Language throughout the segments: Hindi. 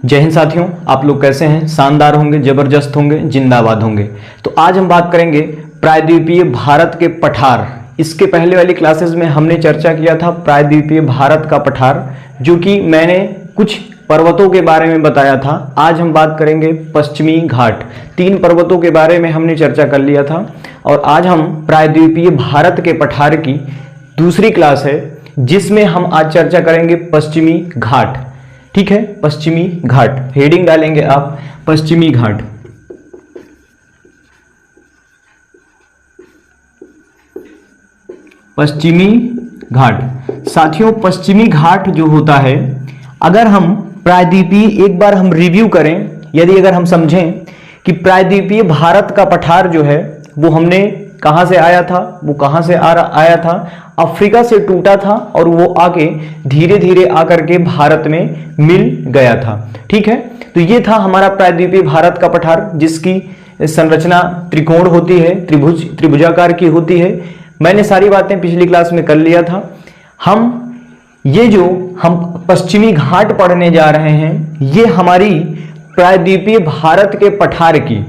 जय हिंद साथियों, आप लोग कैसे हैं? शानदार होंगे, जबरदस्त होंगे, जिंदाबाद होंगे। तो आज हम बात करेंगे प्रायद्वीपीय भारत के पठार। इसके पहले वाली क्लासेस में हमने चर्चा किया था प्रायद्वीपीय भारत का पठार, जो कि मैंने कुछ पर्वतों के बारे में बताया था। आज हम बात करेंगे पश्चिमी घाट। 3 पर्वतों के बारे में हमने चर्चा कर लिया था और आज हम प्रायद्वीपीय भारत के पठार की दूसरी क्लास है, जिसमें हम आज चर्चा करेंगे पश्चिमी घाट। ठीक है, पश्चिमी घाट हेडिंग डालेंगे आप, पश्चिमी घाट। पश्चिमी घाट साथियों, पश्चिमी घाट जो होता है, अगर हम प्रायद्वीपीय एक बार हम रिव्यू करें, यदि अगर हम समझें कि प्रायद्वीपीय भारत का पठार जो है वो हमने कहां से आया था, वो कहां से आया था, अफ्रीका से टूटा था और वो आके धीरे धीरे आकर के भारत में मिल गया था। ठीक है, तो ये था हमारा प्रायद्वीपीय भारत का पठार, जिसकी संरचना त्रिकोण होती है, त्रिभुजाकार की होती है। मैंने सारी बातें पिछली क्लास में कर लिया था। ये जो हम पश्चिमी घाट पढ़ने जा रहे हैं, ये हमारी प्रायद्वीपीय भारत के पठार की,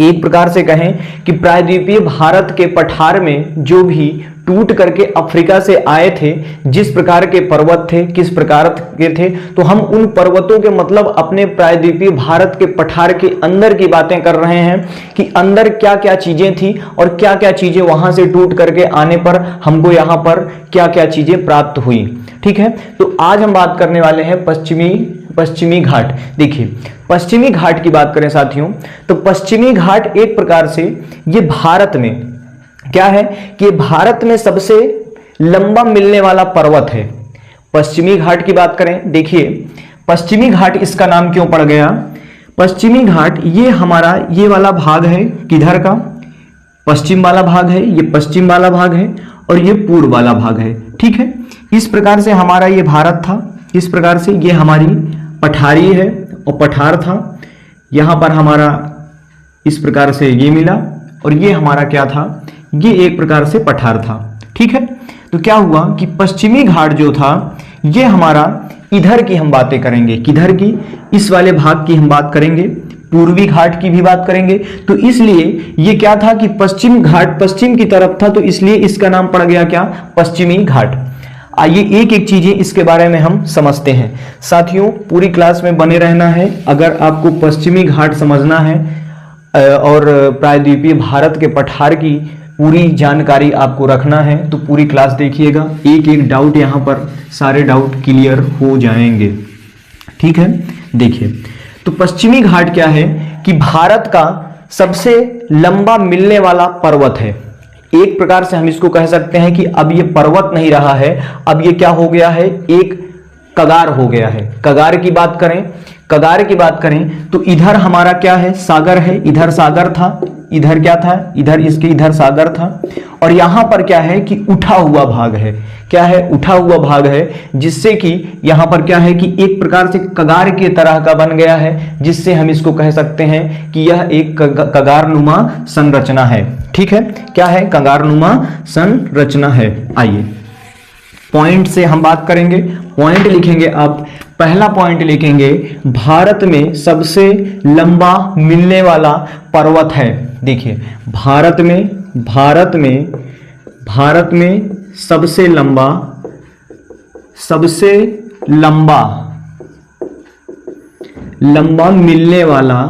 एक प्रकार से कहें कि प्रायद्वीपीय भारत के पठार में जो भी टूट करके अफ्रीका से आए थे, जिस प्रकार के पर्वत थे, किस प्रकार के थे, तो हम उन पर्वतों के मतलब अपने प्रायद्वीपीय भारत के पठार के अंदर की बातें कर रहे हैं कि अंदर क्या क्या चीजें थी और क्या क्या चीजें वहां से टूट करके आने पर हमको यहाँ पर क्या क्या चीजें प्राप्त हुई। ठीक है, तो आज हम बात करने वाले हैं पश्चिमी घाट। देखिए, पश्चिमी घाट की बात करें साथियों, तो पश्चिमी घाट एक प्रकार से ये भारत में क्या है कि भारत में सबसे लंबा मिलने वाला पर्वत है। पश्चिमी घाट की बात करें, देखिए पश्चिमी घाट इसका नाम क्यों पड़ गया? पश्चिमी घाट ये हमारा ये वाला भाग है, किधर का? पश्चिम वाला भाग है, ये पश्चिम वाला भाग है और ये पूर्व वाला भाग है। ठीक है, इस प्रकार से हमारा ये भारत था, इस प्रकार से ये हमारी पठारी है और पठार था। यहां पर हमारा इस प्रकार से ये मिला और ये हमारा क्या था? ये एक प्रकार से पठार था। ठीक है, तो क्या हुआ कि पश्चिमी घाट जो था ये हमारा इधर की हम बातें करेंगे, किधर की? इस वाले भाग की हम बात करेंगे, पूर्वी घाट की भी बात करेंगे। तो इसलिए ये क्या था कि पश्चिम घाट पश्चिम की तरफ था, तो इसलिए इसका नाम पड़ गया क्या? पश्चिमी घाट। आइए एक एक चीजें इसके बारे में हम समझते हैं। साथियों, पूरी क्लास में बने रहना है। अगर आपको पश्चिमी घाट समझना है और प्रायद्वीपीय भारत के पठार की पूरी जानकारी आपको रखना है, तो पूरी क्लास देखिएगा। एक एक डाउट यहाँ पर सारे डाउट क्लियर हो जाएंगे। ठीक है, देखिए तो पश्चिमी घाट क्या है कि भारत का सबसे लंबा मिलने वाला पर्वत है। एक प्रकार से हम इसको कह सकते हैं कि अब ये पर्वत नहीं रहा है, अब ये क्या हो गया है? एक कगार हो गया है। कगार की बात करें तो इधर हमारा क्या है? सागर है। इधर सागर था, इधर क्या था? इधर सागर था। और यहां पर क्या है कि उठा हुआ भाग है। क्या है? उठा हुआ भाग है, जिससे कि यहां पर क्या है कि एक प्रकार से कगार के तरह का बन गया है, जिससे हम इसको कह सकते हैं कि यह एक कगारनुमा संरचना है। ठीक है, क्या है? कगारनुमा संरचना है। आइए पॉइंट से हम बात करेंगे। पॉइंट लिखेंगे आप। पहला पॉइंट लिखेंगे, भारत में सबसे लंबा मिलने वाला पर्वत है। देखिए, भारत में सबसे लंबा मिलने वाला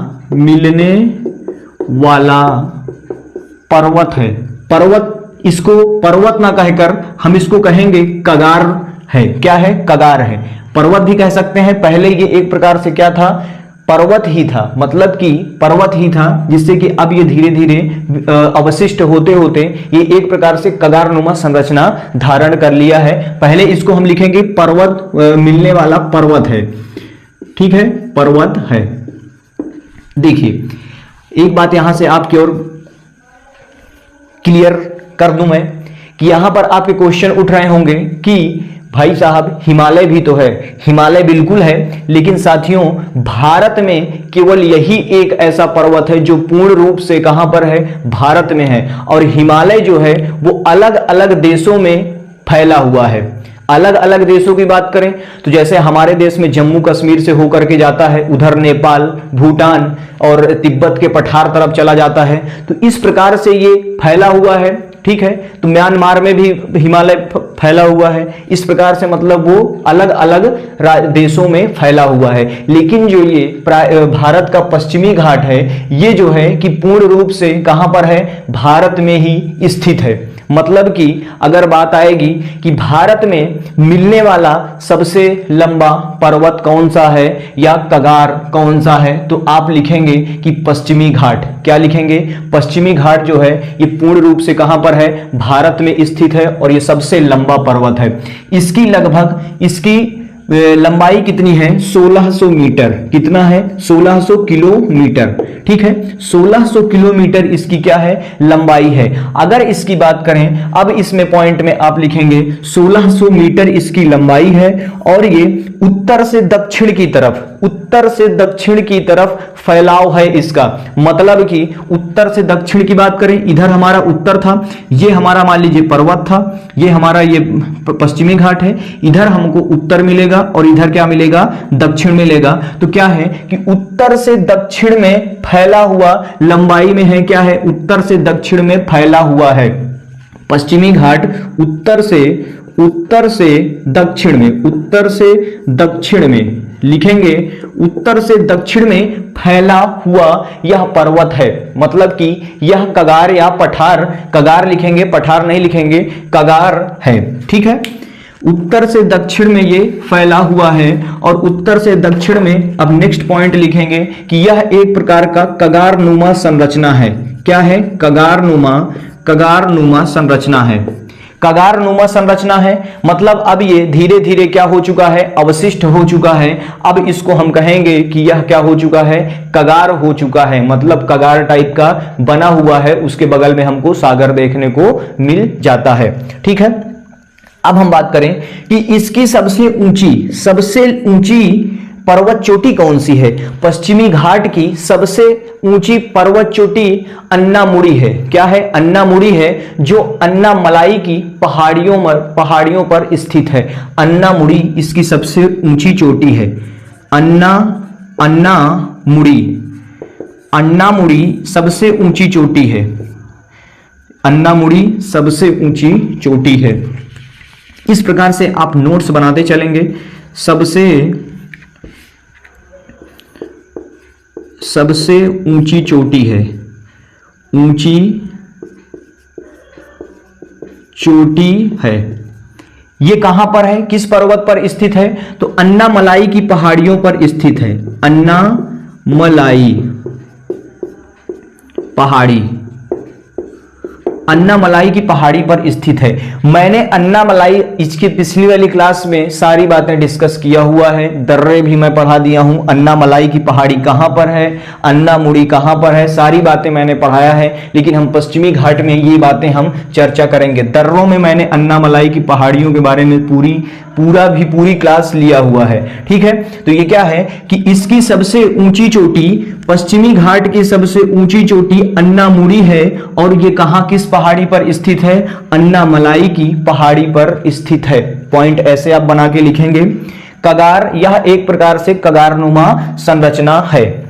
पर्वत है। पर्वत, इसको पर्वत ना कहकर हम इसको कहेंगे कगार है। क्या है? कगार है। पर्वत भी कह सकते हैं। पहले ये एक प्रकार से क्या था? पर्वत ही था, मतलब कि पर्वत ही था, जिससे कि अब ये धीरे धीरे अवशिष्ट होते होते ये एक प्रकार से कगारनुमा संरचना धारण कर लिया है। पहले इसको हम लिखेंगे पर्वत, मिलने वाला पर्वत है। ठीक है, पर्वत है। देखिए, एक बात यहां से आपकी ओर क्लियर कर दूं मैं कि यहां पर आपके क्वेश्चन उठ रहे होंगे कि भाई साहब हिमालय भी तो है। हिमालय बिल्कुल है, लेकिन साथियों भारत में केवल यही एक ऐसा पर्वत है जो पूर्ण रूप से कहां पर है? भारत में है। और हिमालय जो है वो अलग अलग देशों में फैला हुआ है। अलग अलग देशों की बात करें तो जैसे हमारे देश में जम्मू कश्मीर से होकर के जाता है, उधर नेपाल, भूटान और तिब्बत के पठार तरफ चला जाता है, तो इस प्रकार से ये फैला हुआ है। ठीक है, तो म्यांमार में भी हिमालय फैला हुआ है। इस प्रकार से मतलब वो अलग अलग देशों में फैला हुआ है। लेकिन जो ये भारत का पश्चिमी घाट है, ये जो है कि पूर्ण रूप से कहां पर है, भारत में ही स्थित है। मतलब कि अगर बात आएगी कि भारत में मिलने वाला सबसे लंबा पर्वत कौन सा है या कगार कौन सा है, तो आप लिखेंगे कि पश्चिमी घाट। क्या लिखेंगे? पश्चिमी घाट जो है ये पूर्ण रूप से कहां पर है, भारत में स्थित है और ये सबसे लंबा पर्वत है। इसकी लगभग इसकी लंबाई कितनी है, 1600 मीटर। कितना है? 1600 किलोमीटर। ठीक है, 1600 किलोमीटर इसकी क्या है, लंबाई है। अगर इसकी बात करें, अब इसमें पॉइंट में आप लिखेंगे 1600 मीटर इसकी लंबाई है और ये उत्तर से दक्षिण की तरफ, उत्तर से दक्षिण की तरफ फैलाव है इसका। मतलब कि उत्तर से दक्षिण की बात करें, इधर हमारा उत्तर था, ये हमारा मान लीजिए पर्वत था, ये हमारा ये पश्चिमी घाट है, इधर हमको उत्तर मिलेगा और इधर क्या मिलेगा, दक्षिण मिलेगा। तो क्या है कि उत्तर से दक्षिण में फैला हुआ लंबाई में है, क्या है, उत्तर से दक्षिण में फैला हुआ है। पश्चिमी घाट उत्तर से दक्षिण में, उत्तर से दक्षिण में लिखेंगे, उत्तर से दक्षिण में फैला हुआ यह पर्वत है। मतलब कि यह कगार या पठार, कगार लिखेंगे, पठार नहीं लिखेंगे, कगार है। ठीक है, उत्तर से दक्षिण में ये फैला हुआ है और उत्तर से दक्षिण में अब नेक्स्ट पॉइंट लिखेंगे कि यह एक प्रकार का कगारनुमा संरचना है। क्या है? कगारनुमा संरचना है। कगारनुमा संरचना है मतलब अब ये धीरे धीरे क्या हो चुका है, अवशिष्ट हो चुका है। अब इसको हम कहेंगे कि यह क्या हो चुका है, कगार हो चुका है। मतलब कगार टाइप का बना हुआ है, उसके बगल में हमको सागर देखने को मिल जाता है। ठीक है, अब हम बात करें कि इसकी सबसे ऊंची पर्वत चोटी कौन सी है। पश्चिमी घाट की सबसे ऊंची पर्वत चोटी अन्नामुड़ी है। क्या है? अन्नामुड़ी है, जो अन्नामलाई की पहाड़ियों पर स्थित है। अन्नामुड़ी इसकी सबसे ऊंची चोटी है। अन्नामुड़ी सबसे ऊंची चोटी है। अन्नामुड़ी सबसे ऊंची चोटी है। इस प्रकार से आप नोट्स बनाते चलेंगे। सबसे ऊंची चोटी है, ऊंची चोटी है। ये कहां पर है, किस पर्वत पर स्थित है? तो अन्नामलाई की पहाड़ियों पर स्थित है। अन्नामलाई पहाड़ी, अन्नामलाई की पहाड़ी पर स्थित है। मैंने अन्नामलाई इसकी पिछली वाली क्लास में सारी बातें डिस्कस किया हुआ है, दर्रे भी मैं पढ़ा दिया हूं। अन्नामलाई की पहाड़ी कहां पर है, अन्नामुड़ी कहां पर है, सारी बातें मैंने पढ़ाया है। लेकिन हम पश्चिमी घाट में ये बातें हम चर्चा करेंगे। दर्रों में मैंने अन्नामलाई की पहाड़ियों के बारे में पूरी क्लास लिया हुआ है। ठीक है, तो ये क्या है कि इसकी सबसे ऊंची चोटी, पश्चिमी घाट की सबसे ऊंची चोटी अन्नामुड़ी है और ये कहां, किस पहाड़ी पर स्थित है? अन्नामलाई की पहाड़ी पर स्थित है। पॉइंट ऐसे आप बना के लिखेंगे। कगार, यह एक प्रकार से कगारनुमा संरचना है।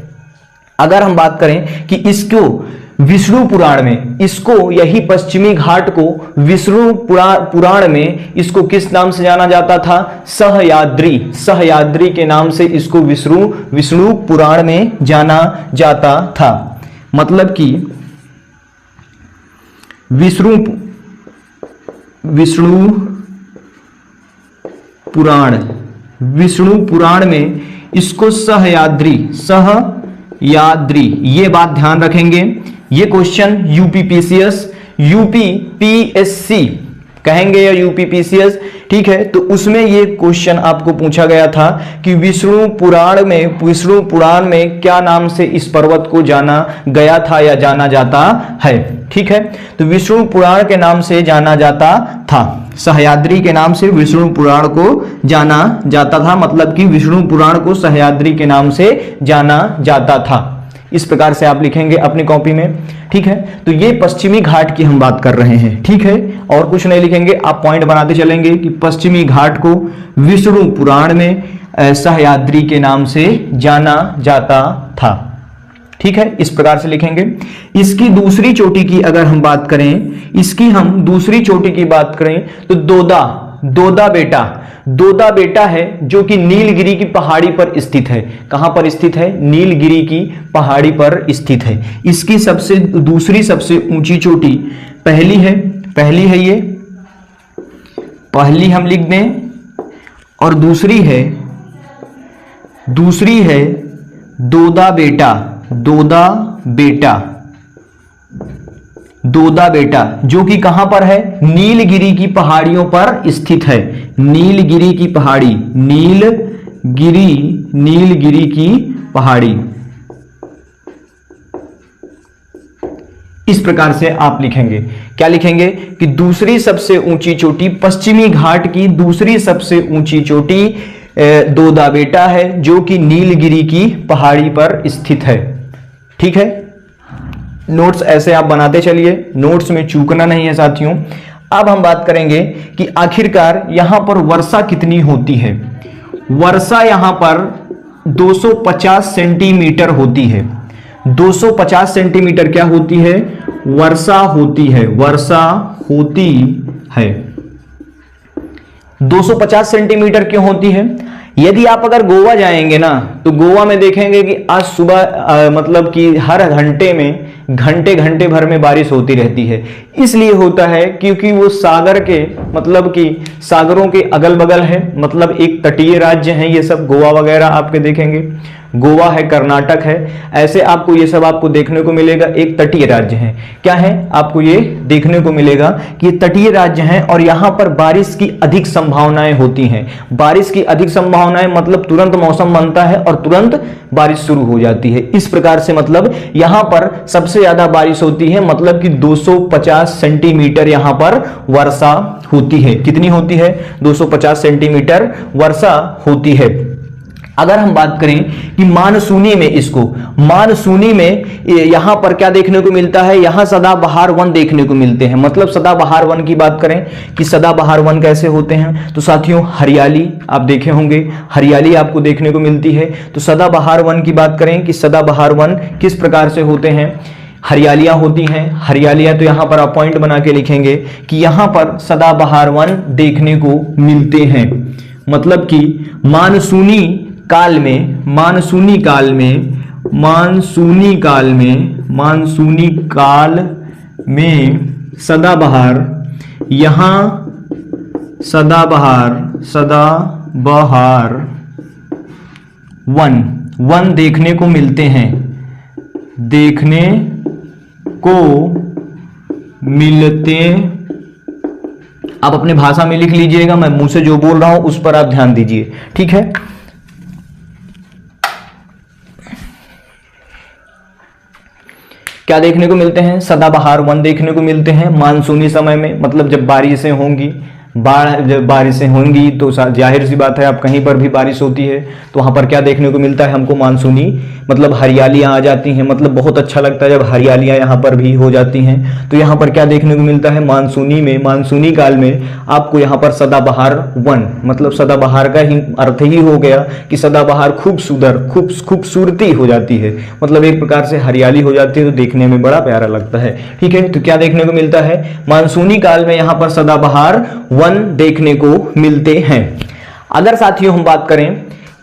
अगर हम बात करें कि इसको विष्णु पुराण में, इसको यही पश्चिमी घाट को विष्णु पुराण में इसको किस नाम से जाना जाता था? सहयाद्री के नाम से इसको विष्णु पुराण में जाना जाता था। मतलब कि विष्णु पुराण में इसको सहयाद्री, ये बात ध्यान रखेंगे। ये क्वेश्चन यूपीपीएससी कहेंगे या यूपीपीसीएस, ठीक है। तो उसमें ये क्वेश्चन आपको पूछा गया था कि विष्णु पुराण में क्या नाम से इस पर्वत को जाना गया था या जाना जाता है, ठीक है। तो विष्णु पुराण के नाम से जाना जाता था, सहयाद्री के नाम से विष्णु पुराण को जाना जाता था, मतलब कि विष्णु पुराण को सहयाद्री के नाम से जाना जाता था। इस प्रकार से आप लिखेंगे अपनी कॉपी में, ठीक है, तो ये पश्चिमी घाट की हम बात कर रहे हैं। ठीक है, और कुछ नहीं लिखेंगे, आप पॉइंट बनाते चलेंगे कि पश्चिमी घाट को विष्णु पुराण में सह्याद्री के नाम से जाना जाता था। ठीक है, इस प्रकार से लिखेंगे। इसकी दूसरी चोटी की अगर हम बात करें, इसकी हम दूसरी चोटी की बात करें तो दोदा बेटा है जो कि नीलगिरी की पहाड़ी पर स्थित है। कहां पर स्थित है? नीलगिरी की पहाड़ी पर स्थित है। इसकी दूसरी सबसे ऊंची चोटी पहली है ये, पहली हम लिख दें, और दूसरी है दोदा बेटा जो कि कहां पर है? नीलगिरी की पहाड़ियों पर स्थित है। नीलगिरी की पहाड़ी इस प्रकार से आप लिखेंगे। क्या लिखेंगे कि दूसरी सबसे ऊंची चोटी, पश्चिमी घाट की दूसरी सबसे ऊंची चोटी दोदा बेटा है जो कि नीलगिरी की पहाड़ी पर स्थित है। ठीक है, नोट्स ऐसे आप बनाते चलिए, नोट्स में चूकना नहीं है साथियों। अब हम बात करेंगे कि आखिरकार यहां पर वर्षा कितनी होती है। वर्षा यहां पर 250 सेंटीमीटर होती है। 250 सेंटीमीटर क्या होती है? वर्षा होती है। 250 सेंटीमीटर क्यों होती है? यदि आप अगर गोवा जाएंगे ना, तो गोवा में देखेंगे कि आज सुबह मतलब कि हर घंटे भर में बारिश होती रहती है। इसलिए होता है क्योंकि वो सागर के मतलब कि सागरों के अगल बगल है, मतलब एक तटीय राज्य है ये सब। गोवा वगैरह आपके देखेंगे, गोवा है, कर्नाटक है, ऐसे आपको ये सब आपको देखने को मिलेगा। एक तटीय राज्य है, क्या है? आपको ये देखने को मिलेगा कि ये तटीय राज्य है और यहां पर बारिश की अधिक संभावनाएं होती हैं। बारिश की अधिक संभावनाएं मतलब तुरंत मौसम बनता है और तुरंत बारिश शुरू हो जाती है। इस प्रकार से मतलब यहां पर सबसे ज्यादा बारिश होती है, मतलब कि 250 सेंटीमीटर यहां पर वर्षा होती है। कितनी होती है? 250 सेंटीमीटर वर्षा होती है। अगर हम बात करें कि मानसूनी में यहां पर क्या देखने को मिलता है? यहां सदाबहार वन देखने को मिलते हैं। मतलब सदाबहार वन की बात करें कि सदाबहार वन कैसे होते हैं, तो साथियों हरियाली आप देखे होंगे, हरियाली आपको देखने को मिलती है। तो सदाबहार वन की बात करें कि सदाबहार वन किस प्रकार से होते हैं? हरियालियां होती हैं। हरियालियां तो यहां पर आप पॉइंट बना के लिखेंगे कि यहां पर सदाबहार वन देखने को मिलते हैं। मतलब कि मानसूनी काल में सदाबहार वन देखने को मिलते हैं। आप अपने भाषा में लिख लीजिएगा, मैं मुंह से जो बोल रहा हूं उस पर आप ध्यान दीजिए। ठीक है, क्या देखने को मिलते हैं? सदाबहार वन देखने को मिलते हैं मानसूनी समय में। मतलब जब बारिशें होंगी तो जाहिर सी बात है, आप कहीं पर भी बारिश होती है तो वहां पर क्या देखने को मिलता है हमको? मानसूनी मतलब हरियालियां आ जाती हैं। मतलब बहुत अच्छा लगता है जब हरियालियां यहाँ पर भी हो जाती हैं। तो यहाँ पर क्या देखने को मिलता है? मानसूनी काल में आपको यहाँ पर सदाबहार वन, मतलब सदाबहार का ही अर्थ ही हो गया कि सदाबहार खूबसूरती हो जाती है। मतलब एक प्रकार से हरियाली हो जाती है, तो देखने में बड़ा प्यारा लगता है। ठीक है, तो क्या देखने को मिलता है? मानसूनी काल में यहाँ पर सदाबहार वन देखने को मिलते हैं। अगर साथियों हम बात करें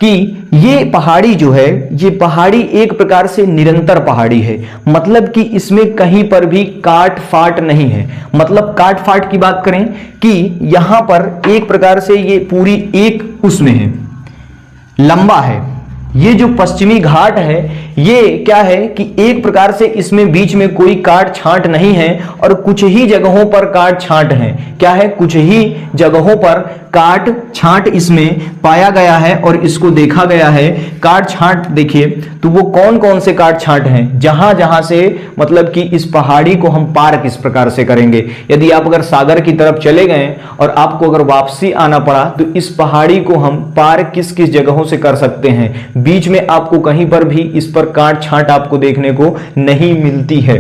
कि ये पहाड़ी जो है, ये पहाड़ी एक प्रकार से निरंतर पहाड़ी है। मतलब कि इसमें कहीं पर भी काट फाट नहीं है। मतलब काट फाट की बात करें कि यहां पर एक प्रकार से ये पूरी एक उसमें है, लंबा है। ये जो पश्चिमी घाट है ये क्या है कि एक प्रकार से इसमें बीच में कोई काट छांट नहीं है और कुछ ही जगहों पर काट छांट है। क्या है? कुछ ही जगहों पर काट छांट इसमें पाया गया है और इसको देखा गया है। काट छांट देखिए तो वो कौन कौन से काट छांट हैं? जहां जहां से मतलब कि इस पहाड़ी को हम पार किस प्रकार से करेंगे। यदि आप अगर सागर की तरफ चले गए और आपको अगर वापसी आना पड़ा तो इस पहाड़ी को हम पार किस किस जगहों से कर सकते हैं। बीच में आपको कहीं पर भी इस पर काट छांट आपको देखने को नहीं मिलती है।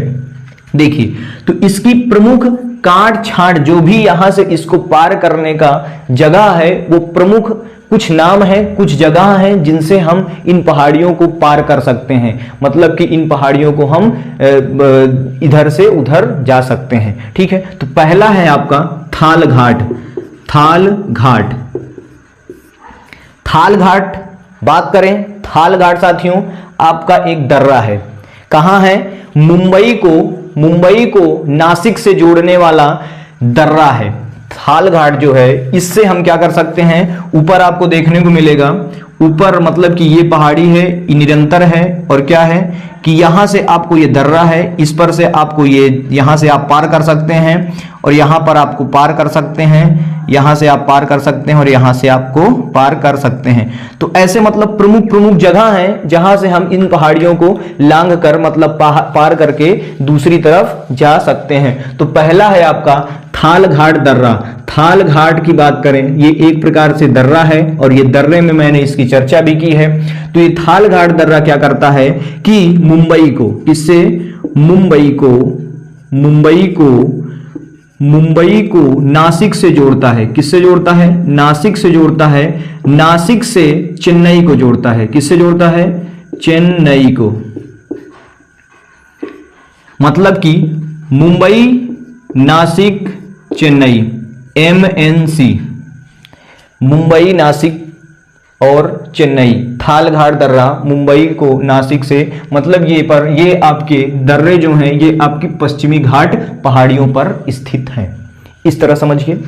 देखिए, तो इसकी प्रमुख काट छाट जो भी यहां से इसको पार करने का जगह है, वो प्रमुख कुछ नाम है, कुछ जगह है जिनसे हम इन पहाड़ियों को पार कर सकते हैं। मतलब कि इन पहाड़ियों को हम इधर से उधर जा सकते हैं। ठीक है, तो पहला है आपका थाल घाट। थाल घाट, थाल घाट बात करें, थाल घाट साथियों आपका एक दर्रा है। कहां है? मुंबई को नासिक से जोड़ने वाला दर्रा है। थाल घाट जो है, इससे हम क्या कर सकते हैं, ऊपर आपको देखने को मिलेगा, ऊपर मतलब कि ये पहाड़ी है, ये निरंतर है, और क्या है कि यहां से आपको ये दर्रा है, इस पर से आपको ये यहां से आप पार कर सकते हैं, और यहां पर आपको पार कर सकते हैं, यहां से आप पार कर सकते हैं, और यहां से आपको पार कर सकते हैं। तो ऐसे मतलब प्रमुख प्रमुख जगह हैं जहां से हम इन पहाड़ियों को लांघ कर मतलब पार करके दूसरी तरफ जा सकते हैं। तो पहला है आपका थाल घाट दर्रा। थाल घाट की बात करें, ये एक प्रकार से दर्रा है, और ये दर्रे में मैंने इसकी चर्चा भी की है। तो ये थाल घाट दर्रा क्या करता है कि मुंबई को, किससे, मुंबई को नासिक से जोड़ता है। किससे जोड़ता है? नासिक से जोड़ता है। नासिक से चेन्नई को जोड़ता है। किससे जोड़ता है? चेन्नई को। मतलब कि मुंबई, नासिक, चेन्नई, MNC, मुंबई, नासिक और चेन्नई। थाल घाट दर्रा मुंबई को नासिक से, मतलब ये आपके दर्रे जो हैं ये आपकी पश्चिमी घाट पहाड़ियों पर स्थित हैं। इस तरह समझिए।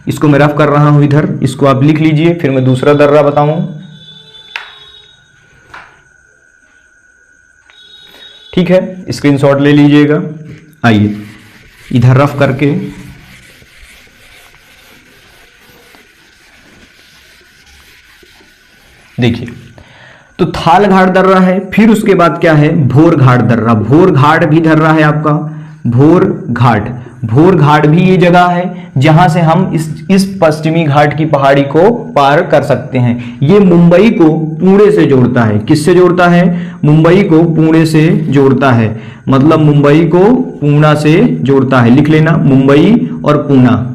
इसको मैं रफ कर रहा हूं इधर, इसको आप लिख लीजिए, फिर मैं दूसरा दर्रा बताऊं। ठीक है, स्क्रीनशॉट ले लीजिएगा। आइए इधर रफ करके देखिए, तो थाल घाट दर्रा है। फिर उसके बाद क्या है? भोर घाट दर्रा। भोर घाट भी दर्रा है आपका, भोर घाट। भोर घाट भी ये जगह है जहां से हम इस पश्चिमी घाट की पहाड़ी को पार कर सकते हैं। ये मुंबई को पुणे से जोड़ता है। किससे जोड़ता है? मुंबई को पुणे से जोड़ता है। मतलब मुंबई को पूना से जोड़ता है। लिख लेना, मुंबई और पूना,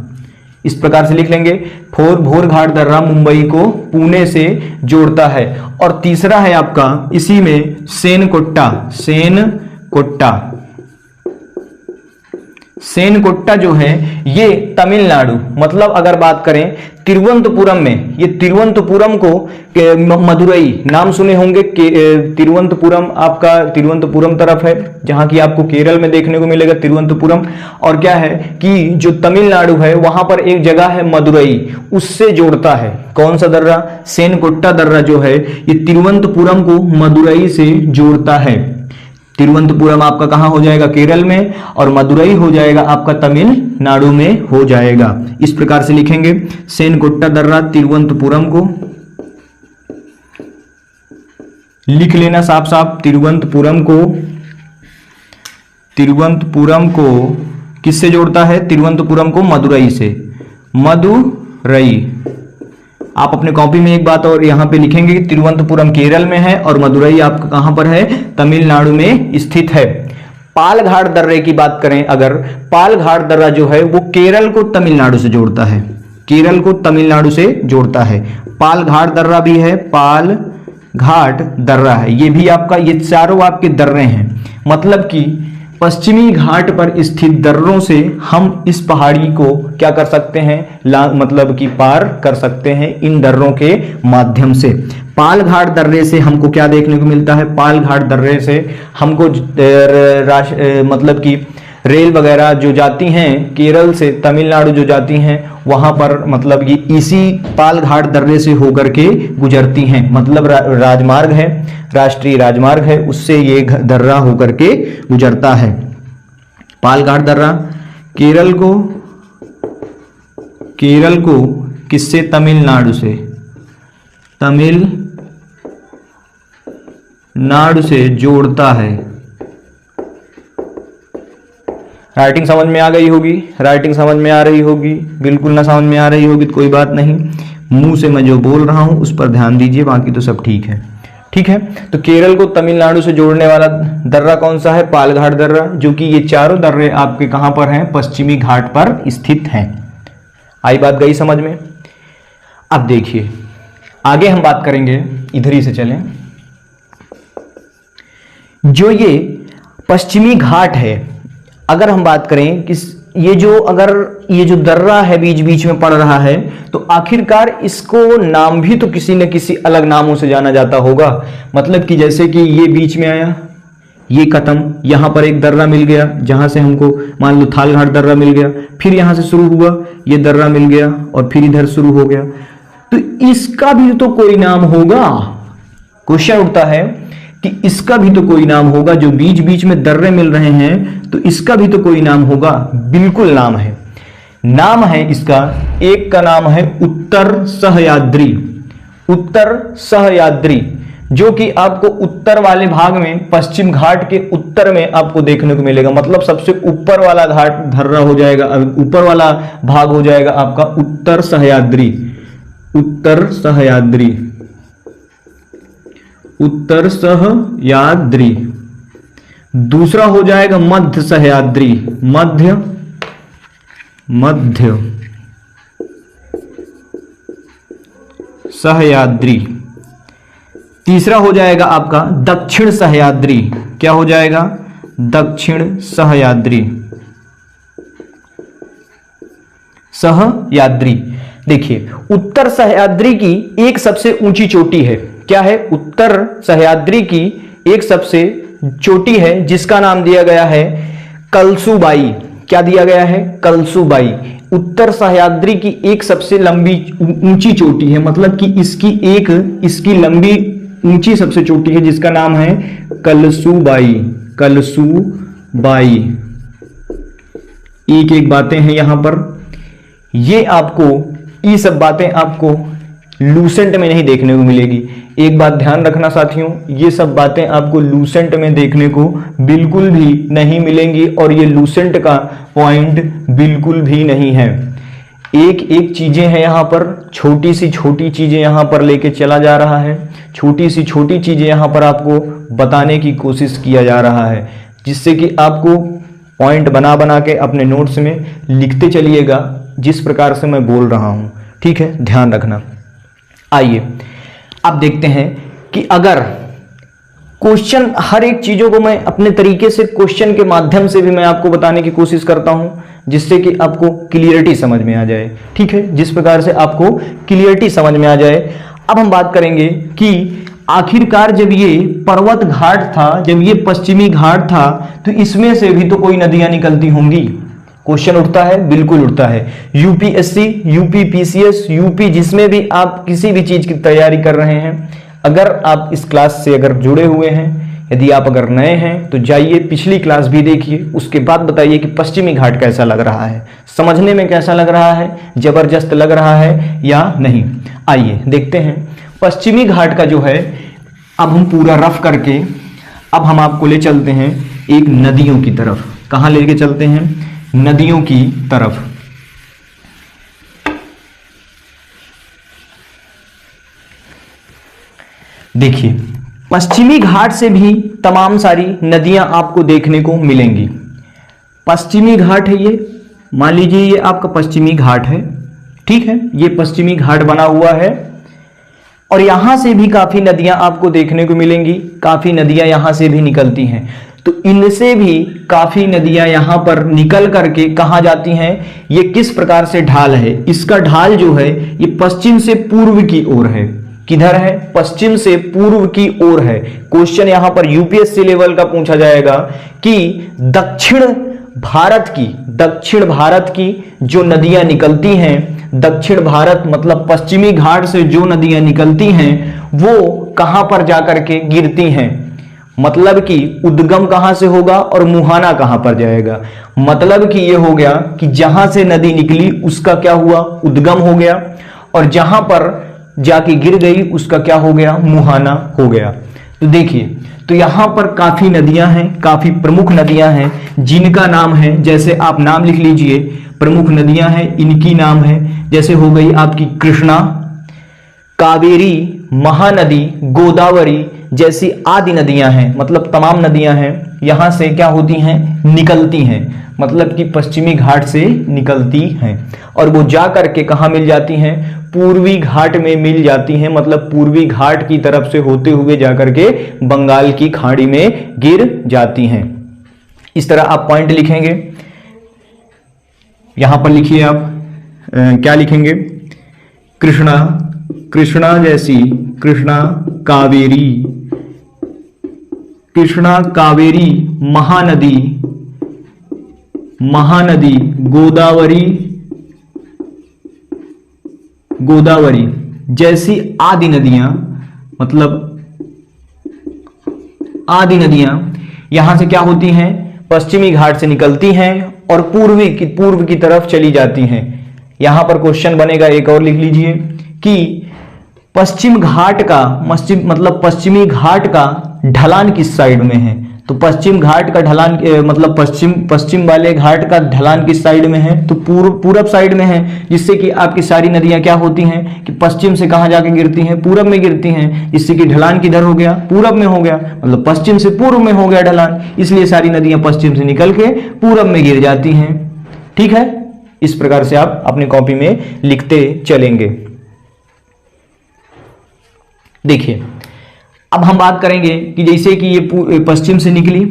इस प्रकार से लिख लेंगे। भोर घाट दर्रा मुंबई को पुणे से जोड़ता है। और तीसरा है आपका इसी में सेनकोट्टा। सेनकोट्टा जो है ये तमिलनाडु, मतलब अगर बात करें तिरुवनंतपुरम में, ये तिरुवनंतपुरम को मदुरई नाम सुने होंगे। तिरुवनंतपुरम आपका तिरुवनंतपुरम तरफ है, जहां की आपको केरल में देखने को मिलेगा तिरुवनंतपुरम। और क्या है कि जो तमिलनाडु है वहां पर एक जगह है मदुरई, उससे जोड़ता है। कौन सा दर्रा? सेनकोट्टा दर्रा जो है ये तिरुवनंतपुरम को मदुरई से जोड़ता है। तिरुवनंतपुरम आपका कहां हो जाएगा? केरल में, और मदुरई हो जाएगा आपका तमिलनाडु में हो जाएगा। इस प्रकार से लिखेंगे, सेनकोट्टा दर्रा तिरुवनंतपुरम को लिख लेना साफ साफ। तिरुवनंतपुरम को किससे जोड़ता है? तिरुवनंतपुरम को मदुरई से। मदुरई, आप अपने कॉपी में एक बात और यहां पे लिखेंगे कि तिरुवनंतपुरम केरल में है और मदुरई आपका कहां पर है? तमिलनाडु में स्थित है। पाल घाट दर्रे की बात करें अगर, पाल घाट दर्रा जो है वो केरल को तमिलनाडु से जोड़ता है। केरल को तमिलनाडु से जोड़ता है। पाल घाट दर्रा भी है, पाल घाट दर्रा है, ये भी आपका, ये चारों आपके दर्रे हैं। मतलब कि पश्चिमी घाट पर स्थित दर्रों से हम इस पहाड़ी को क्या कर सकते हैं? मतलब कि पार कर सकते हैं इन दर्रों के माध्यम से। पाल घाट दर्रे से हमको क्या देखने को मिलता है? पाल घाट दर्रे से हमको मतलब कि रेल वगैरह जो जाती हैं केरल से तमिलनाडु जो जाती हैं वहां पर मतलब ये इसी पाल घाट दर्रे से होकर के गुजरती हैं। मतलब राजमार्ग है, राष्ट्रीय राजमार्ग है, उससे ये दर्रा होकर के गुजरता है। पाल घाट दर्रा केरल को किससे? तमिलनाडु से। तमिलनाडु से जोड़ता है। राइटिंग समझ में आ गई होगी? राइटिंग समझ में आ रही होगी? बिल्कुल ना समझ में आ रही होगी तो कोई बात नहीं, मुंह से मैं जो बोल रहा हूं उस पर ध्यान दीजिए, बाकी तो सब ठीक है। ठीक है। तो केरल को तमिलनाडु से जोड़ने वाला दर्रा कौन सा है? पालघाट दर्रा, जो कि ये चारों दर्रे आपके कहां पर हैं? पश्चिमी घाट पर स्थित हैं। आई बात गई समझ में? अब देखिए आगे हम बात करेंगे, इधर ही से चलें। जो ये पश्चिमी घाट है, अगर हम बात करें कि ये जो दर्रा है बीच बीच में पड़ रहा है, तो आखिरकार इसको नाम भी तो किसी न किसी अलग नामों से जाना जाता होगा। मतलब कि जैसे कि ये बीच में आया, ये खत्म, यहां पर एक दर्रा मिल गया जहां से हमको मान लो थालघाट दर्रा मिल गया, फिर यहां से शुरू हुआ, ये दर्रा मिल गया और फिर इधर शुरू हो गया, तो इसका भी तो कोई नाम होगा। क्वेश्चन उठता है कि इसका भी तो कोई नाम होगा, जो बीच बीच में दर्रे मिल रहे हैं तो इसका भी तो कोई नाम होगा। बिल्कुल नाम है, नाम है इसका, एक का नाम है उत्तर सहयाद्री। उत्तर सहयाद्री, जो कि आपको उत्तर वाले भाग में, पश्चिम घाट के उत्तर में आपको देखने को मिलेगा। मतलब सबसे ऊपर वाला घाट दर्रा हो जाएगा, ऊपर वाला भाग हो जाएगा आपका उत्तर सहयाद्री। उत्तर सहयाद्री, उत्तर सहयाद्री। दूसरा हो जाएगा मध्य सहयाद्री, मध्य सहयाद्री। तीसरा हो जाएगा आपका दक्षिण सहयाद्री। क्या हो जाएगा? दक्षिण सहयाद्री। सहयाद्री, देखिए उत्तर सहयाद्री की एक सबसे ऊंची चोटी है। क्या है? उत्तर सहयाद्री की एक सबसे चोटी है जिसका नाम दिया गया है कलसूबाई। क्या दिया गया है? कलसूबाई। उत्तर सहयाद्री की एक सबसे लंबी ऊंची चोटी है, मतलब कि इसकी लंबी ऊंची सबसे चोटी है जिसका नाम है कलसूबाई। कलसूबाई। एक एक बातें हैं यहां पर, ये सब बातें आपको लूसेंट में नहीं देखने को मिलेगी। एक बात ध्यान रखना साथियों, ये सब बातें आपको लूसेंट में देखने को बिल्कुल भी नहीं मिलेंगी और ये लूसेंट का पॉइंट बिल्कुल भी नहीं है। एक एक चीजें हैं यहां पर, छोटी सी छोटी चीजें यहां पर लेके चला जा रहा है, छोटी सी छोटी चीजें यहां पर आपको बताने की कोशिश किया जा रहा है, जिससे कि आपको पॉइंट बना बना के अपने नोट्स में लिखते चलिएगा जिस प्रकार से मैं बोल रहा हूं। ठीक है, ध्यान रखना। आइए अब देखते हैं कि अगर क्वेश्चन, हर एक चीजों को मैं अपने तरीके से क्वेश्चन के माध्यम से भी मैं आपको बताने की कोशिश करता हूं, जिससे कि आपको क्लियरिटी समझ में आ जाए। ठीक है, जिस प्रकार से आपको क्लियरिटी समझ में आ जाए। अब हम बात करेंगे कि आखिरकार जब ये पर्वत घाट था, जब ये पश्चिमी घाट था, तो इसमें से भी तो कोई नदियां निकलती होंगी। क्वेश्चन उठता है, बिल्कुल उठता है। यूपीएससी, यूपी पीसीएस, यूपी जिसमें भी आप किसी भी चीज की तैयारी कर रहे हैं, अगर आप इस क्लास से अगर जुड़े हुए हैं, यदि आप अगर नए हैं तो जाइए पिछली क्लास भी देखिए, उसके बाद बताइए कि पश्चिमी घाट कैसा लग रहा है, समझने में कैसा लग रहा है, जबरदस्त लग रहा है या नहीं। आइए देखते हैं पश्चिमी घाट का जो है, अब हम पूरा रफ करके अब हम आपको ले चलते हैं एक नदियों की तरफ। कहां लेके चलते हैं? नदियों की तरफ। देखिए पश्चिमी घाट से भी तमाम सारी नदियां आपको देखने को मिलेंगी। पश्चिमी घाट है ये, मान लीजिए ये आपका पश्चिमी घाट है, ठीक है, ये पश्चिमी घाट बना हुआ है और यहां से भी काफी नदियां आपको देखने को मिलेंगी, काफी नदियां यहां से भी निकलती हैं। तो इनसे भी काफी नदियां यहां पर निकल करके कहां जाती हैं? ये किस प्रकार से ढाल है? इसका ढाल जो है ये पश्चिम से पूर्व की ओर है। किधर है? पश्चिम से पूर्व की ओर है। क्वेश्चन यहां पर यूपीएससी लेवल का पूछा जाएगा कि दक्षिण भारत की जो नदियां निकलती हैं, दक्षिण भारत मतलब पश्चिमी घाट से जो नदियां निकलती हैं वो कहां पर जाकर के गिरती हैं। मतलब कि उद्गम कहां से होगा और मुहाना कहां पर जाएगा। मतलब कि यह हो गया कि जहां से नदी निकली उसका क्या हुआ? उद्गम हो गया, और जहां पर जाके गिर गई उसका क्या हो गया? मुहाना हो गया। तो देखिए, तो यहां पर काफी नदियां हैं, काफी प्रमुख नदियां हैं जिनका नाम है, जैसे आप नाम लिख लीजिए, प्रमुख नदियां हैं इनकी नाम है, जैसे हो गई आपकी कृष्णा, कावेरी, महानदी, गोदावरी जैसी आदि नदियां हैं, मतलब तमाम नदियां हैं, यहां से क्या होती हैं, निकलती हैं, मतलब कि पश्चिमी घाट से निकलती हैं और वो जा करके कहाँ मिल जाती हैं, पूर्वी घाट में मिल जाती हैं, मतलब पूर्वी घाट की तरफ से होते हुए जाकर के बंगाल की खाड़ी में गिर जाती हैं। इस तरह आप पॉइंट लिखेंगे, यहां पर लिखिए आप क्या लिखेंगे, कृष्णा, कृष्णा जैसी, कृष्णा कावेरी, कृष्णा कावेरी महानदी, महानदी गोदावरी, गोदावरी जैसी आदि नदियां, मतलब आदि नदियां यहां से क्या होती हैं, पश्चिमी घाट से निकलती हैं और पूर्व की तरफ चली जाती हैं। यहां पर क्वेश्चन बनेगा, एक और लिख लीजिए कि पश्चिम घाट का, मतलब पश्चिमी घाट का ढलान किस साइड में है, तो पश्चिम घाट का ढलान मतलब पश्चिम वाले घाट का ढलान किस साइड में है, तो पूरब साइड में है, जिससे कि आपकी सारी नदियां क्या होती हैं कि पश्चिम से कहां जाके गिरती हैं, पूरब में गिरती हैं, जिससे कि ढलान किधर हो गया, पूरब में हो गया, मतलब पश्चिम से पूर्व में हो गया ढलान, इसलिए सारी नदियां पश्चिम से निकल के पूरब में गिर जाती हैं। ठीक है, इस प्रकार से आप अपनी कॉपी में लिखते चलेंगे। देखिए अब हम बात करेंगे कि जैसे कि ये पश्चिम से निकली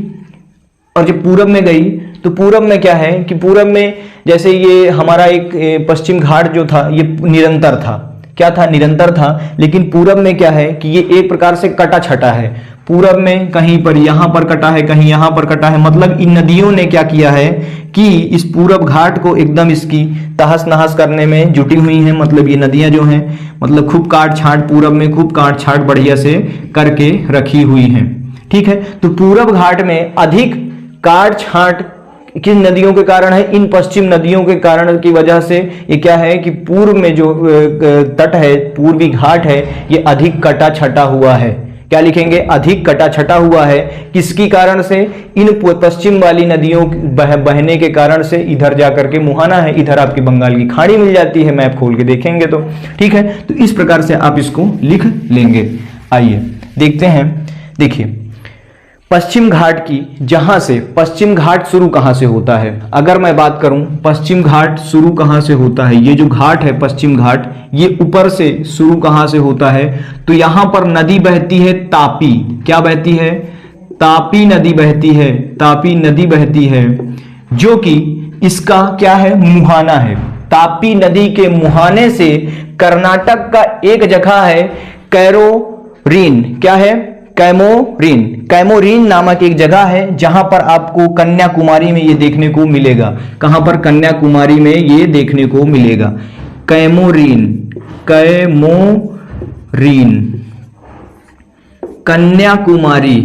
और जब पूरब में गई, तो पूरब में क्या है कि पूरब में जैसे ये हमारा एक पश्चिम घाट जो था ये निरंतर था, क्या था, निरंतर था, लेकिन पूरब में क्या है कि ये एक प्रकार से कटा छटा है, पूरब में कहीं पर यहां पर कटा है, कहीं यहां पर कटा है, मतलब इन नदियों ने क्या किया है कि इस पूरब घाट को एकदम इसकी तहस नहस करने में जुटी हुई हैं। मतलब ये नदियां जो हैं मतलब खूब काट छांट, पूरब में खूब काट छांट बढ़िया से करके रखी हुई हैं। ठीक है, तो पूरब घाट में अधिक काट छांट किन नदियों के कारण है, इन पश्चिम नदियों के कारण की वजह से ये क्या है कि पूर्व में जो तट है, पूर्वी घाट है, ये अधिक कटा छटा हुआ है। क्या लिखेंगे, अधिक कटा छटा हुआ है, किसकी कारण से, इन पश्चिम वाली नदियों बहने के कारण से। इधर जाकर के मुहाना है, इधर आपकी बंगाल की खाड़ी मिल जाती है, मैप खोल के देखेंगे तो। ठीक है, तो इस प्रकार से आप इसको लिख लेंगे। आइए देखते हैं, देखिए पश्चिम घाट की, जहां से पश्चिम घाट शुरू कहां से होता है, अगर मैं बात करूं पश्चिम घाट शुरू कहां से होता है, ये जो घाट है पश्चिम घाट, ये ऊपर से शुरू कहां से होता है, तो यहां पर नदी बहती है तापी। क्या बहती है, तापी नदी बहती है, तापी नदी बहती है, जो कि इसका क्या है, मुहाना है। तापी नदी के मुहाने से कर्नाटक का एक जगह है कैरोरीन, क्या है, कैमोरीन, कैमोरीन नामक एक जगह है, जहां पर आपको कन्याकुमारी में ये देखने को मिलेगा। कहां पर, कन्याकुमारी में ये देखने को मिलेगा, कैमोरीन, कैमोरीन, कन्याकुमारी,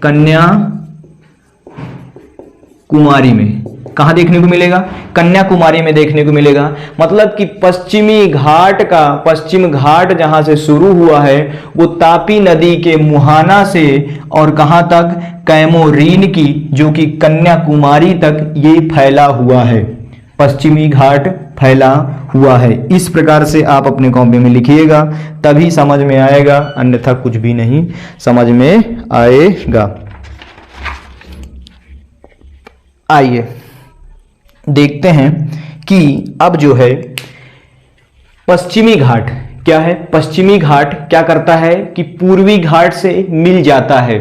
कन्याकुमारी में कहां देखने को मिलेगा, कन्याकुमारी में देखने को मिलेगा। मतलब कि पश्चिमी घाट का, पश्चिम घाट जहां से शुरू हुआ है वो तापी नदी के मुहाना से और कहां तक, कैमोरीन की, जो कि कन्याकुमारी तक ये फैला हुआ है, पश्चिमी घाट फैला हुआ है। इस प्रकार से आप अपने कॉपी में लिखिएगा, तभी समझ में आएगा, अन्यथा कुछ भी नहीं समझ में आएगा। आइए देखते हैं कि अब जो है पश्चिमी घाट क्या है, पश्चिमी घाट क्या करता है कि पूर्वी घाट से मिल जाता है,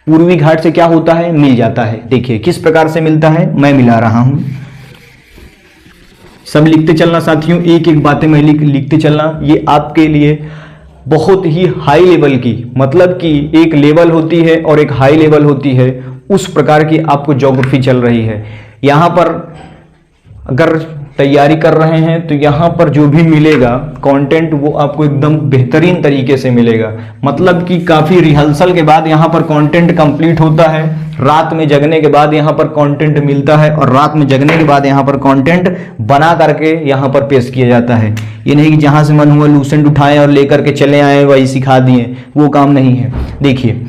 पूर्वी घाट से क्या होता है, मिल जाता है। देखिए किस प्रकार से मिलता है, मैं मिला रहा हूं, सब लिखते चलना साथियों, एक एक बातें मैं लिखते चलना। ये आपके लिए बहुत ही हाई लेवल की, मतलब कि एक लेवल होती है और एक हाई लेवल होती है, उस प्रकार की आपको ज्योग्राफी चल रही है। यहां पर अगर तैयारी कर रहे हैं तो यहां पर जो भी मिलेगा कंटेंट वो आपको एकदम बेहतरीन तरीके से मिलेगा। मतलब कि काफी रिहर्सल के बाद यहां पर कंटेंट कंप्लीट होता है, रात में जगने के बाद यहां पर कंटेंट मिलता है और रात में जगने के बाद यहां पर कंटेंट बना करके यहां पर पेश किया जाता है। ये नहीं कि जहां से मन हुआ लूसेंट उठाएं और लेकर के चले आए वही सिखा दिए, वो काम नहीं है। देखिए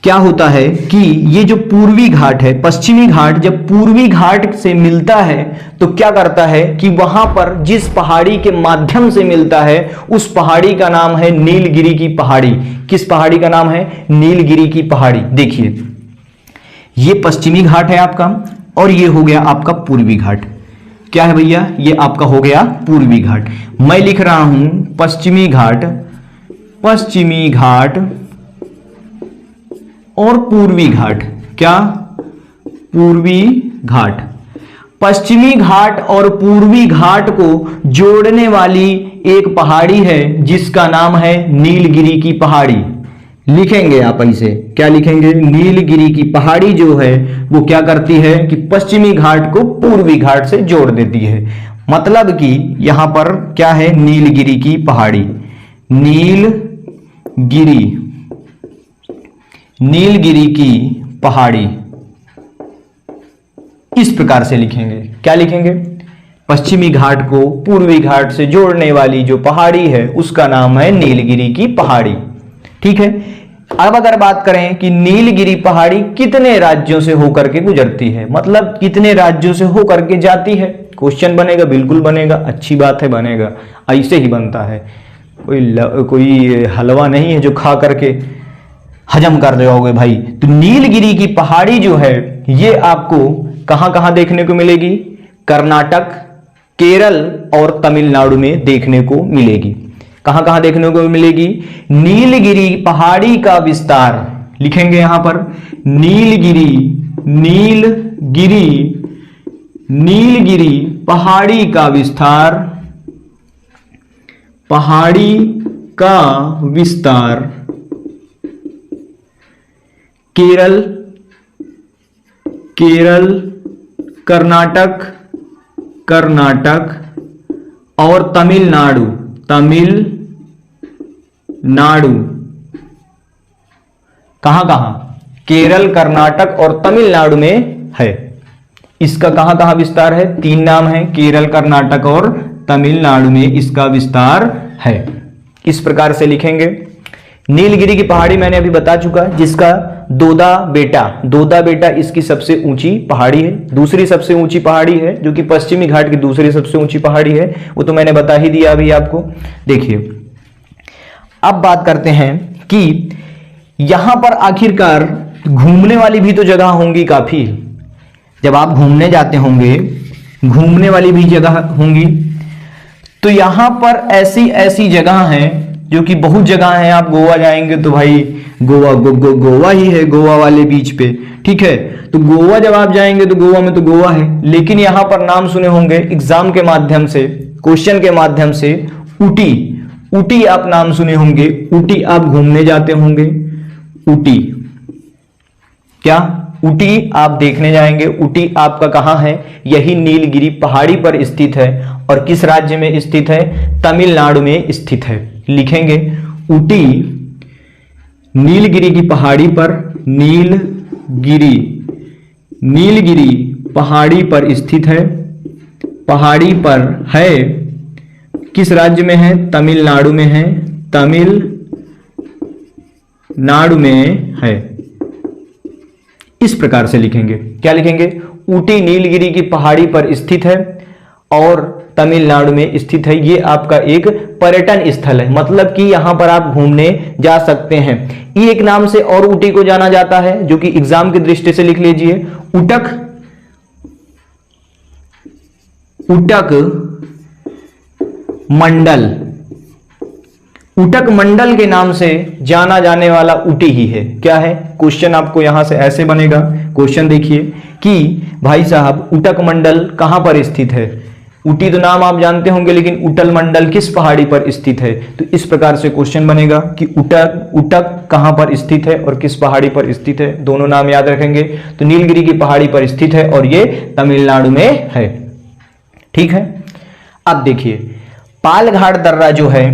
क्या होता है कि ये जो पूर्वी घाट है, पश्चिमी घाट जब पूर्वी घाट से मिलता है तो क्या करता है कि वहां पर जिस पहाड़ी के माध्यम से मिलता है उस पहाड़ी का नाम है नीलगिरी की पहाड़ी। किस पहाड़ी का नाम है? नीलगिरी की पहाड़ी। देखिए ये पश्चिमी घाट है आपका और ये हो गया आपका पूर्वी घाट। क्या है भैया? ये आपका हो गया पूर्वी घाट। मैं लिख रहा हूं पश्चिमी घाट, पश्चिमी घाट और पूर्वी घाट। क्या? पूर्वी घाट। पश्चिमी घाट और पूर्वी घाट को जोड़ने वाली एक पहाड़ी है जिसका नाम है नीलगिरी की पहाड़ी। लिखेंगे आप ऐसे, क्या लिखेंगे? नीलगिरी की पहाड़ी जो है वो क्या करती है कि पश्चिमी घाट को पूर्वी घाट से जोड़ देती है। मतलब कि यहां पर क्या है? नीलगिरी की पहाड़ी। नीलगिरी, नीलगिरी की पहाड़ी इस प्रकार से लिखेंगे। क्या लिखेंगे? पश्चिमी घाट को पूर्वी घाट से जोड़ने वाली जो पहाड़ी है उसका नाम है नीलगिरी की पहाड़ी। ठीक है। अब अगर बात करें कि नीलगिरी पहाड़ी कितने राज्यों से होकर के गुजरती है, मतलब कितने राज्यों से होकर के जाती है, क्वेश्चन बनेगा। बिल्कुल बनेगा, अच्छी बात है, बनेगा। ऐसे ही बनता है, कोई हलवा नहीं है जो खा करके हजम कर जाओगे भाई। तो नीलगिरी की पहाड़ी जो है ये आपको कहां कहां देखने को मिलेगी? कर्नाटक, केरल और तमिलनाडु में देखने को मिलेगी। कहां कहां देखने को मिलेगी? नीलगिरी पहाड़ी का विस्तार लिखेंगे यहां पर। नीलगिरी, नीलगिरी, नीलगिरी पहाड़ी का विस्तार, पहाड़ी का विस्तार केरल, केरल, कर्नाटक, कर्नाटक और तमिलनाडु, तमिलनाडु। कहां कहां? केरल, कर्नाटक और तमिलनाडु में है। इसका कहां कहां विस्तार है? तीन नाम है, केरल, कर्नाटक और तमिलनाडु में इसका विस्तार है। इस प्रकार से लिखेंगे। नीलगिरी की पहाड़ी मैंने अभी बता चुका, जिसका दोदा बेटा, दोदा बेटा इसकी सबसे ऊंची पहाड़ी है। दूसरी सबसे ऊंची पहाड़ी है जो कि पश्चिमी घाट की दूसरी सबसे ऊंची पहाड़ी है, वो तो मैंने बता ही दिया अभी आपको। देखिए अब बात करते हैं कि यहां पर आखिरकार घूमने वाली भी तो जगह होंगी काफी। जब आप घूमने जाते होंगे, घूमने वाली भी जगह होंगी, तो यहां पर ऐसी ऐसी जगह हैं जो कि बहुत जगह हैं। आप गोवा जाएंगे तो भाई गोवा गोवा ही है, गोवा वाले बीच पे। ठीक है, तो गोवा जब आप जाएंगे तो गोवा में तो गोवा है, लेकिन यहां पर नाम सुने होंगे एग्जाम के माध्यम से, क्वेश्चन के माध्यम से, ऊटी। ऊटी आप नाम सुने होंगे, ऊटी आप घूमने जाते होंगे। ऊटी, क्या? ऊटी आप देखने जाएंगे। ऊटी आपका कहां है? यही नीलगिरी पहाड़ी पर स्थित है। और किस राज्य में स्थित है? तमिलनाडु में स्थित है। लिखेंगे ऊटी नीलगिरी की पहाड़ी पर, नीलगिरी, नीलगिरी पहाड़ी पर स्थित है। पहाड़ी पर है, किस राज्य में है? तमिलनाडु में है, तमिलनाडु में है। इस प्रकार से लिखेंगे। क्या लिखेंगे? ऊटी नीलगिरी की पहाड़ी पर स्थित है और तमिलनाडु में स्थित है। ये आपका एक पर्यटन स्थल है, मतलब कि यहां पर आप घूमने जा सकते हैं। एक नाम से और ऊटी को जाना जाता है जो कि एग्जाम की दृष्टि से लिख लीजिए, उटक, उटक मंडल। उटक मंडल के नाम से जाना जाने वाला ऊटी ही है। क्या है? क्वेश्चन आपको यहां से ऐसे बनेगा। क्वेश्चन देखिए कि भाई साहब उटक मंडल कहां पर स्थित है? ऊटी तो नाम आप जानते होंगे, लेकिन उटल मंडल किस पहाड़ी पर स्थित है? तो इस प्रकार से क्वेश्चन बनेगा कि उटक, उटक कहां पर स्थित है और किस पहाड़ी पर स्थित है। दोनों नाम याद रखेंगे। तो नीलगिरी की पहाड़ी पर स्थित है और ये तमिलनाडु में है। ठीक है। अब देखिए पालघाट दर्रा जो है,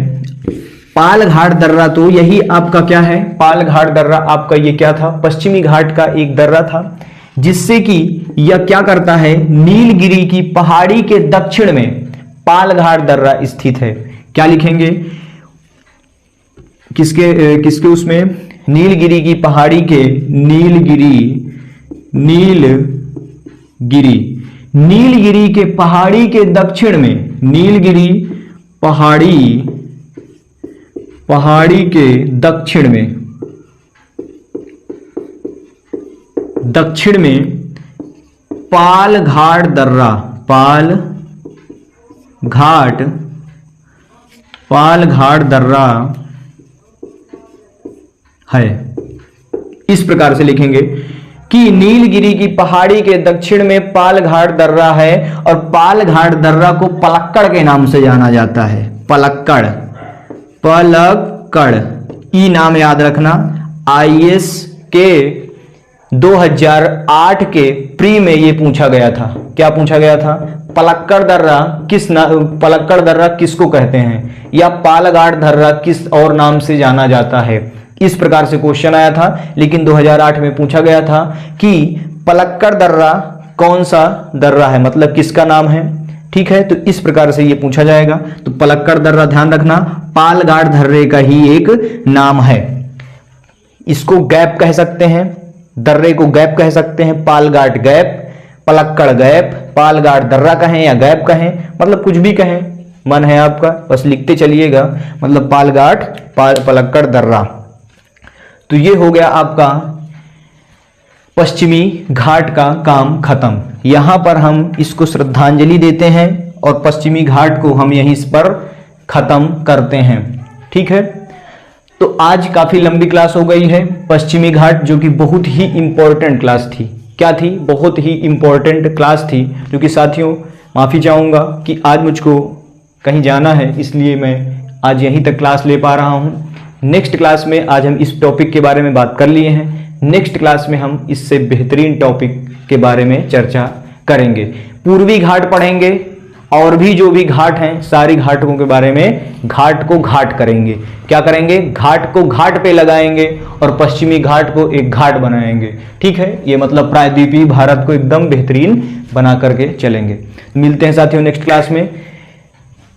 पालघाट दर्रा तो यही आपका क्या है? पालघाट दर्रा आपका ये क्या था? पश्चिमी घाट का एक दर्रा था, जिससे कि यह क्या करता है? नीलगिरी की पहाड़ी के दक्षिण में पालघाट दर्रा स्थित है। क्या लिखेंगे? किसके उसमें? नीलगिरी की पहाड़ी के नीलगिरी के पहाड़ी के दक्षिण में, नीलगिरी पहाड़ी के दक्षिण में पालघाट दर्रा है। इस प्रकार से लिखेंगे कि नीलगिरी की पहाड़ी के दक्षिण में पालघाट दर्रा है और पालघाट दर्रा को पलक्कड़ के नाम से जाना जाता है। पलक्कड़ ई नाम याद रखना। IAS के 2008 के प्री में ये पूछा गया था। क्या पूछा गया था? पलक्कड़ दर्रा किसको कहते हैं, या पालघाट दर्रा किस और नाम से जाना जाता है। इस प्रकार से क्वेश्चन आया था, लेकिन 2008 में पूछा गया था कि पलक्कड़ दर्रा कौन सा दर्रा है, मतलब किसका नाम है। ठीक है, तो इस प्रकार से ये पूछा जाएगा। तो पलक्कड़ दर्रा ध्यान रखना पालघाट दर्रे का ही एक नाम है। इसको गैप कह सकते हैं, दर्रे को गैप कह सकते हैं। पालघाट गैप, पलक्कड़ गैप, पालघाट दर्रा कहें या गैप कहें, मतलब कुछ भी कहें, मन है आपका, बस लिखते चलिएगा। मतलब पालघाट पलक्कड़ दर्रा। तो ये हो गया आपका पश्चिमी घाट का काम खत्म। यहां पर हम इसको श्रद्धांजलि देते हैं और पश्चिमी घाट को हम यहीं पर खत्म करते हैं। ठीक है, तो आज काफी लंबी क्लास हो गई है। पश्चिमी घाट जो कि बहुत ही इंपॉर्टेंट क्लास थी। क्या थी? बहुत ही इंपॉर्टेंट क्लास थी। जो कि साथियों माफी चाहूंगा कि आज मुझको कहीं जाना है, इसलिए मैं आज यहीं तक क्लास ले पा रहा हूं। नेक्स्ट क्लास में आज हम इस टॉपिक के बारे में बात कर लिए हैं। नेक्स्ट क्लास में हम इससे बेहतरीन टॉपिक के बारे में चर्चा करेंगे। पूर्वी घाट पढ़ेंगे और भी जो भी घाट हैं सारी घाटों के बारे में घाट को घाट करेंगे। क्या करेंगे? घाट को घाट पे लगाएंगे और पश्चिमी घाट को एक घाट बनाएंगे। ठीक है, ये मतलब प्रायद्वीपीय भारत को एकदम बेहतरीन बना करके चलेंगे। मिलते हैं साथियों नेक्स्ट क्लास में।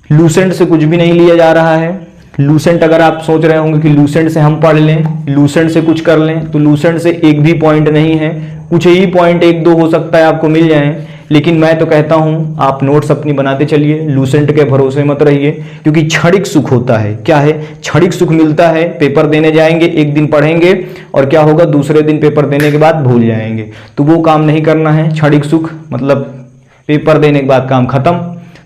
लूसेंट से कुछ भी नहीं लिया जा रहा है। लूसेंट अगर आप सोच रहे होंगे कि लूसेंट से हम पढ़ लें, लूसेंट से कुछ कर लें, तो लूसेंट से एक भी पॉइंट नहीं है। कुछ ही पॉइंट एक दो हो सकता है आपको मिल जाएं, लेकिन मैं तो कहता हूं आप नोट्स अपनी बनाते चलिए। लूसेंट के भरोसे मत रहिए, क्योंकि क्षणिक सुख होता है। क्या है? क्षणिक सुख मिलता है। पेपर देने जाएंगे, एक दिन पढ़ेंगे और क्या होगा, दूसरे दिन पेपर देने के बाद भूल जाएंगे। तो वो काम नहीं करना है। क्षणिक सुख मतलब पेपर देने के बाद काम खत्म,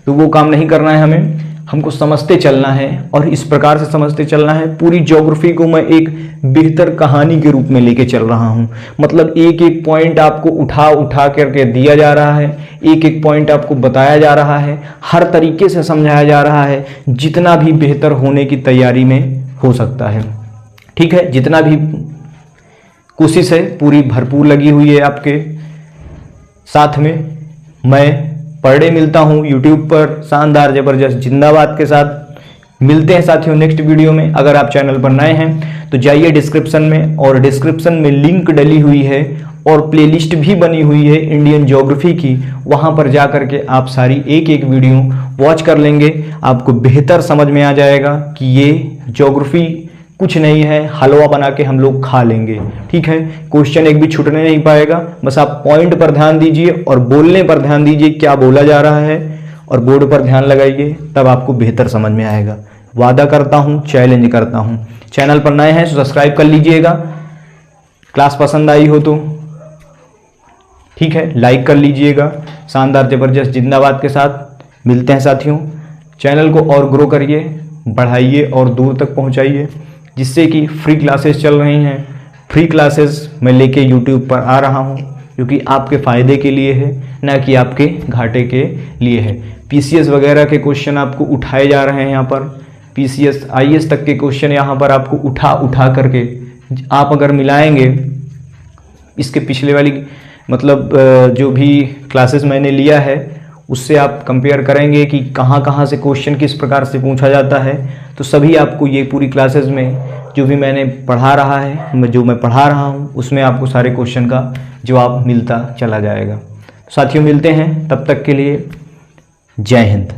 तो वो काम नहीं करना है हमें। हमको समझते चलना है और इस प्रकार से समझते चलना है। पूरी ज्योग्राफी को मैं एक बेहतर कहानी के रूप में लेके चल रहा हूं। मतलब एक एक पॉइंट आपको उठा उठा करके दिया जा रहा है, एक एक पॉइंट आपको बताया जा रहा है, हर तरीके से समझाया जा रहा है, जितना भी बेहतर होने की तैयारी में हो सकता है। ठीक है, जितना भी कोशिश है पूरी भरपूर लगी हुई है आपके साथ में। मैं पर डे मिलता हूं यूट्यूब पर शानदार जबरदस्त जिंदाबाद के साथ। मिलते हैं साथियों नेक्स्ट वीडियो में। अगर आप चैनल पर नए हैं तो जाइए डिस्क्रिप्शन में, और डिस्क्रिप्शन में लिंक डली हुई है और प्लेलिस्ट भी बनी हुई है इंडियन ज्योग्राफी की। वहां पर जा करके आप सारी एक एक वीडियो वॉच कर लेंगे। आपको बेहतर समझ में आ जाएगा कि ये ज्योग्राफी कुछ नहीं है, हलवा बना के हम लोग खा लेंगे। ठीक है, क्वेश्चन एक भी छूटने नहीं पाएगा। बस आप पॉइंट पर ध्यान दीजिए और बोलने पर ध्यान दीजिए, क्या बोला जा रहा है, और बोर्ड पर ध्यान लगाइए, तब आपको बेहतर समझ में आएगा। वादा करता हूं, चैलेंज करता हूं। चैनल पर नए हैं तो सब्सक्राइब कर लीजिएगा। क्लास पसंद आई हो तो ठीक है, लाइक कर लीजिएगा। शानदार जबरदस्त जिंदाबाद के साथ मिलते हैं साथियों। चैनल को और ग्रो करिए, बढ़ाइए और दूर तक पहुंचाइए, जिससे कि फ्री क्लासेस चल रही हैं। फ्री क्लासेस मैं लेके यूट्यूब पर आ रहा हूं, क्योंकि आपके फ़ायदे के लिए है, ना कि आपके घाटे के लिए है। पीसीएस वगैरह के क्वेश्चन आपको उठाए जा रहे हैं यहाँ पर। पीसीएस आईएएस तक के क्वेश्चन यहाँ पर आपको उठा उठा करके आप अगर मिलाएंगे इसके पिछले वाली मतलब जो भी क्लासेस मैंने लिया है उससे आप कंपेयर करेंगे कि कहाँ कहाँ से क्वेश्चन किस प्रकार से पूछा जाता है, तो सभी आपको ये पूरी क्लासेस में जो भी मैंने पढ़ा रहा है, जो मैं पढ़ा रहा हूँ, उसमें आपको सारे क्वेश्चन का जवाब मिलता चला जाएगा। साथियों मिलते हैं, तब तक के लिए जय हिंद।